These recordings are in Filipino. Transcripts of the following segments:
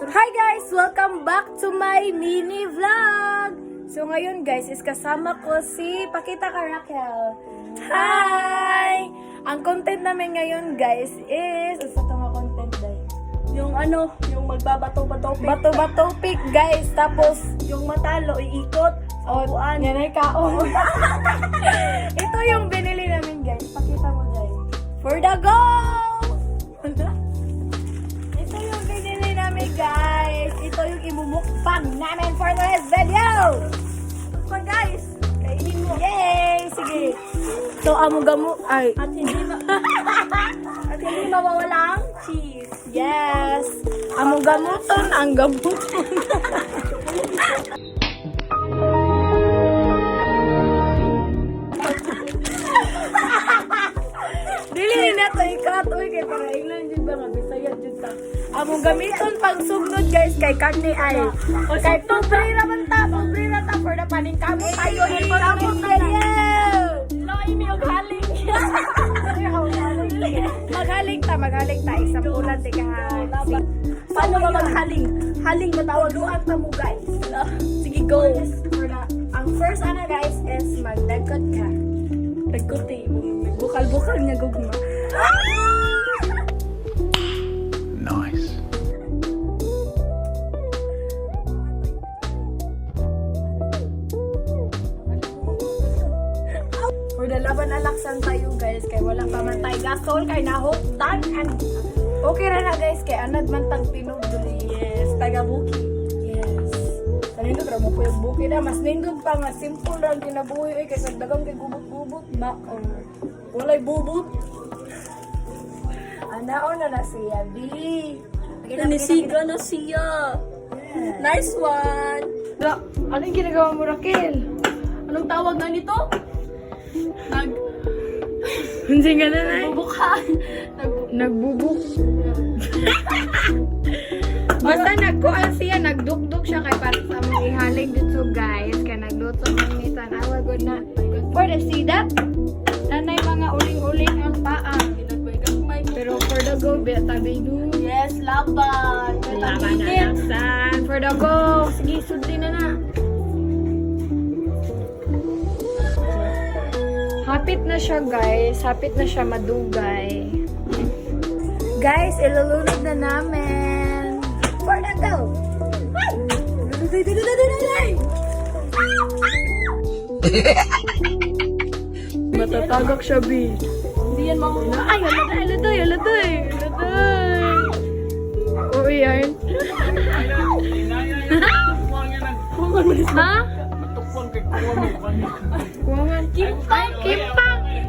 Hi guys! Welcome back to my mini vlog! So ngayon guys is kasama ko si Pakita ka Raquel. Hi! Ang content namin ngayon guys is... Isa ito nga content guys. Yung magbabato-bato pic. Bato-bato pic guys. Tapos Yung matalo, iikot. Upuan. yan ay kaon. Ito yung binili namin guys. Pakita mo guys. For the go! Ito yung binili namin guys. Ito yung imumukbang namin for this video. Pa guys, kainin mo. Yay! Sige. So, amo-gamo. Ay. At hindi mawawala ang cheese. Yes. Amo-gamuton ang gamuton. Dili na to ikat. Uy, kay para ilan dyan ba nga. Bisaya dyan ta. Among gamiton pang sugnod guys kay karne ay. O kay pobre naman ta. Pobre na ta. For the paning kamo tayo. Kamo tayo. Loy mi og haling. Maghaling ta. Maghaling ta. Isang bulan. Tika ha. Paano ba maghaling? Haling matawag luan ta mo guys. Sige, go. Ang first ano guys is magdagkot ka. Dagkot eh. Bukal-bukal niya gugma. Nice. For the laban alaksan tayo guys kay walang pamantay gasol kay nahuktan and okay ra na guys kay anad man tang tinog duli. Yes, taga buki. Yes. Kanino ra mo yung buki na mas nindot pa nga simple lang kinabuhi kay sa dagang kay gubot-gubot ba or walay bubot. Anaon na siya di. Nanisiga na siya. Nice one. Anong ginagawa mo Raquel? Anong tawag na nito? Hindi nga na Nagbubukan. nagbubuk. Basta nagkuan siya, nagdukduk siya kay para sa mga ihaling dito guys. Kaya nagluto ng nitan. Awa good na. For the see that? Nanay mga uling-uling ang paa. Pero for the go, tabi do. Yes, laban. Laban na laksan. For the go. Sige, sudli na na. Hapit na siya guys. Hapit na siya madugay. Guys, ilulunod na namin. For the go. Matatagak siya, B. Hindi yan mahula. Ay, aladay. Oo, yan. Ha? Kuwangan.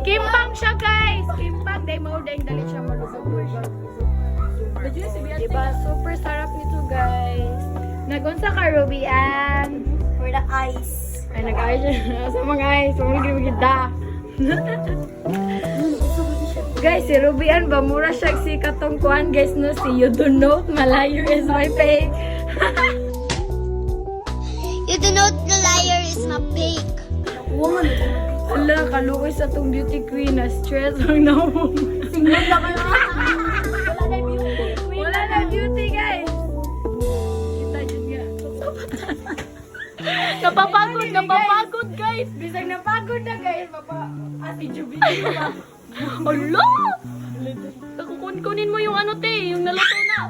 Kimpang siya, guys. Kimpang. Day mo, day dali siya malusog. Diba? Super sarap nito, guys. Nagunsa ka, Ruby Ann? For the ice. Ay, nag-ayos siya. Sa mga eyes. Magiging-magigda. Guys, si Ruby Ann ba? Mura siya si katungkuhan, guys, no? Si You Do Know, Malayo is my page. You do not the liar is my fake. Woman. Ala, kaluoy sa tong beauty queen na stress ang naong. Tingnan lang kayo. Wala na beauty. Wala na beauty, guys. Kita dyan nga. Napapagod guys. Bisag napagod na, guys. Ati Jubilin pa. Ala! Kukunin mo yung ano te, yung naluto na.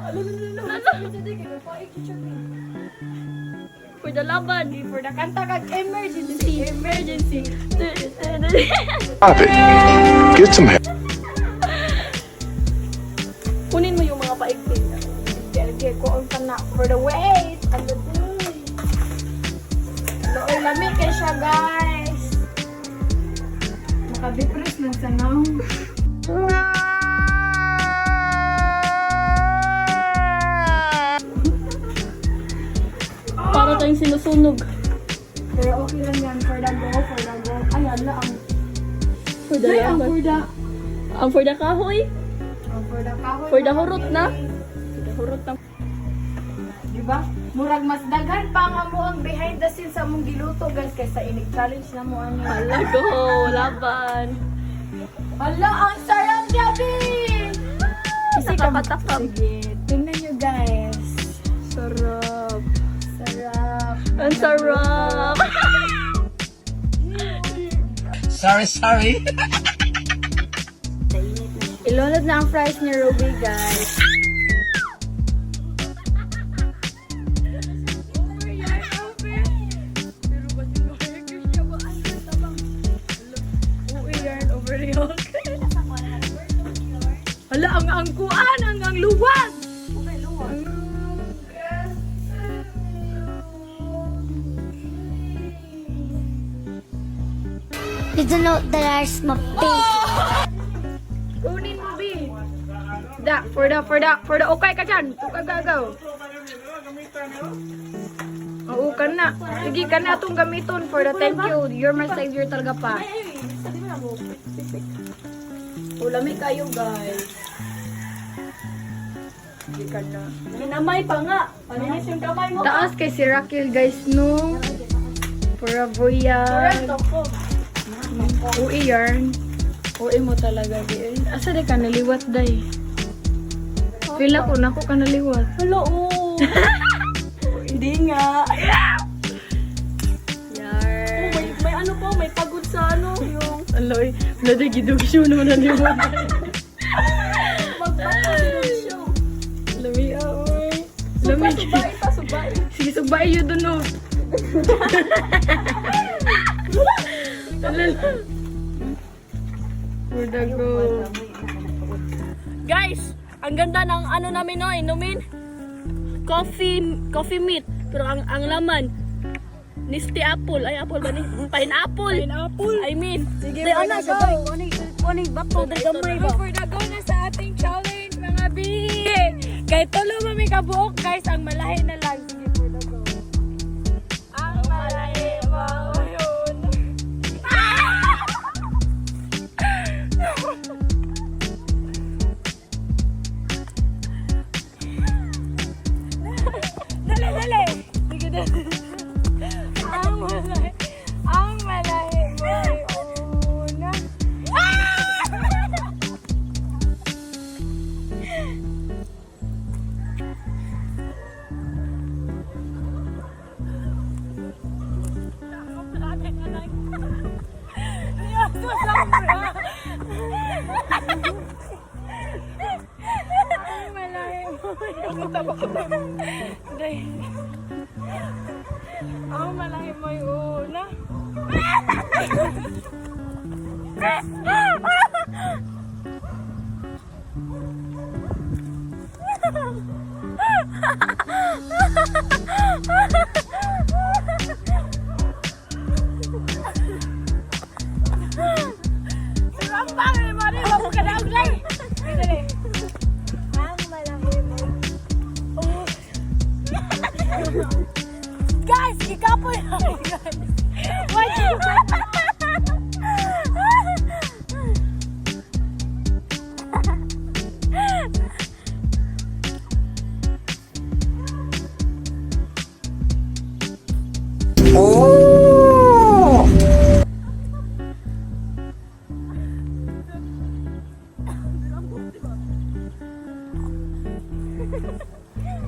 For the laban. For the kanta kag emergency. Stop it. Get some help. Kunin mo yung mga paigting. Gerge ko ang pana. For the wait. Ano doon? Looy lamig kay siya, guys. Makadepress lang sa naong. Para tayong sinusunog. Pero okay lang yan. For the go. Ay, ala ang... For the Ay, ang laban. for the... Ang for the kahoy. For the kahoy. For the hurot na. For the hurot na. Diba? Murag mas daghan pa nga mo ang behind the scenes sa mong giluto guys kaysa inig challenge na mo ano. Hala, go. Laban. Hala, ang sarap gabi! Kasi kakatakam. Sige, tingnan nyo guys. So, sarap. Sarap. Ang sarap. Sorry. Ilunod na ang fries ni Ruby, guys. Hala, ang angkuan, ang luwag. You don't know that ours my pink. Kunin mo, B. For the okay ka dyan. Tukagaw. Oo, ka na. Sige, ka na itong gamiton for the thank you. You're my savior talaga pa. Ulami kayo, guys. Sige ka na. Minamay pa nga. Paninis yung kamay mo. Taas kay si Raquel, guys, no? Pura buyan. Uwi yarn. Uwi mo talaga, di. Asa di ka naliwat, day? Feel ako na ako ka naliwat. Hello, oo. Hindi nga. Yarn. May ano po, may pagod sa ano, yung Aloy, nade gidugyo no naliwat. magpapagod siya. Lami, oy. Lami. Subay. Sige, subay yun doon, no. Talala. Pudago. Guys, ang ganda ng ano namin no, inumin. Coffee meat. Pero ang laman, Nisty apple. Ay, apple ba ni? Pineapple. I mean. Sige, ano sa bay? Kuning bato na gamay ba? For the go na sa ating challenge, mga B. Kay tulo mami kabuok, guys. Ang malahi na lang. Sige, for the go. Ang malahi mo yun. Dali. Sige, dali. Ang malahi mo una. Ang malahi mo ang malahi mo una. Ang bangin mo rin, wag mo ka na uglay. Dali. Ang malahi mo. Guys, kikapoy na guys. Watch it.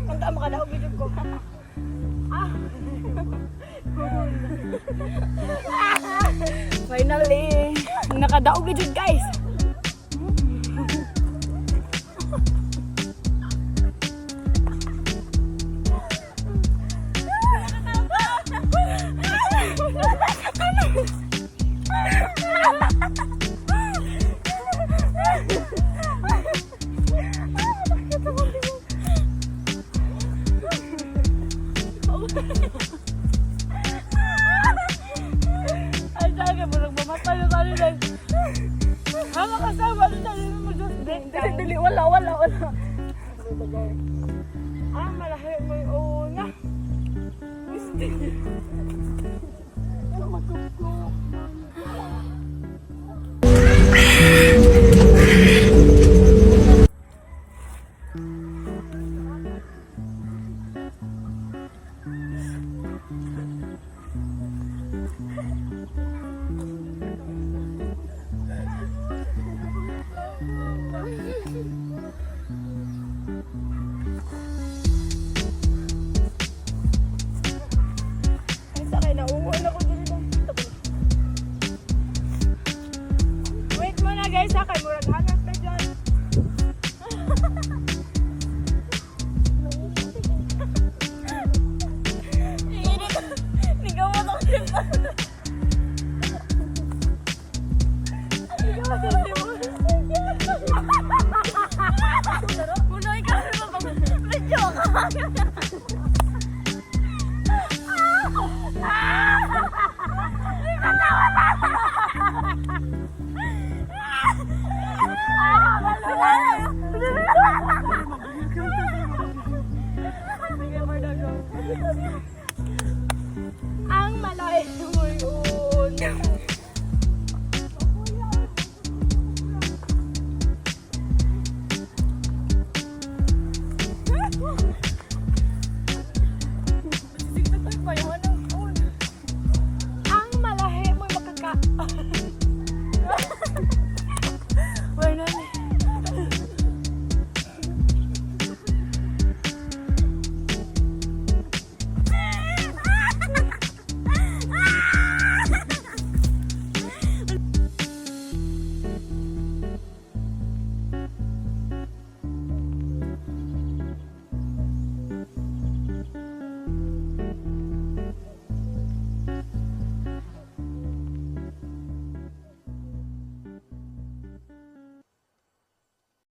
Tanda mo ka daw video ko. Finally, nakadaog na dyan guys. Ay, sabi mo, nagmamatay na tayo dahil hama kasama na tayo mo just dali, wala malahi mo yung una. Dito.